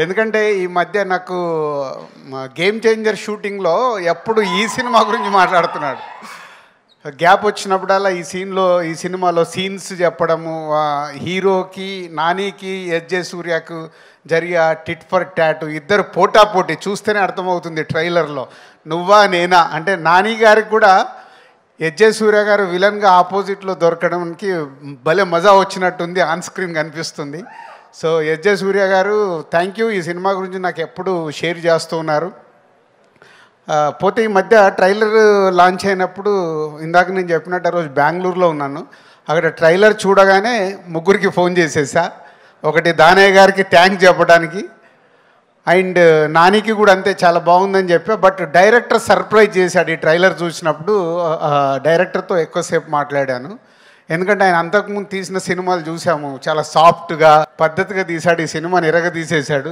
ఎందుకంటే ఈ మధ్య నాకు గేమ్ చేంజర్ షూటింగ్లో ఎప్పుడు ఈ సినిమా గురించి మాట్లాడుతున్నాడు. గ్యాప్ వచ్చినప్పుడల్లా ఈ సినిమాలో సీన్స్ చెప్పడము, హీరోకి నానికి ఎస్జే సూర్యకు జరిగే టిట్ ఫర్ టాట్, ఇద్దరు పోటాపోటీ చూస్తేనే అర్థమవుతుంది ట్రైలర్లో. నువ్వా నేనా అంటే నాని గారికి కూడా ఎస్జే సూర్య గారు విలన్గా ఆపోజిట్లో దొరకడానికి భలే మజా వచ్చినట్టుంది, ఆన్ స్క్రీన్ కనిపిస్తుంది. సో ఎస్జే సూర్య గారు థ్యాంక్ యూ. ఈ సినిమా గురించి నాకు ఎప్పుడు షేర్ చేస్తూ ఉన్నారు. పోతే ఈ మధ్య ట్రైలర్ లాంచ్ అయినప్పుడు ఇందాక నేను చెప్పినట్టు ఆ రోజు బెంగళూరులో ఉన్నాను. అక్కడ ట్రైలర్ చూడగానే ముగ్గురికి ఫోన్ చేసేసా. ఒకటి దానయ్య గారికి థ్యాంక్స్ చెప్పడానికి, అండ్ నానికి కూడా అంతే చాలా బాగుందని చెప్పా. బట్ డైరెక్టర్ సర్ప్రైజ్ చేశాడు. ఈ ట్రైలర్ చూసినప్పుడు డైరెక్టర్తో ఎక్కువసేపు మాట్లాడాను. ఎందుకంటే ఆయన అంతకుముందు తీసిన సినిమాలు చూసాము, చాలా సాఫ్ట్గా పద్ధతిగా తీశాడు. ఈ సినిమాని తీసేశాడు.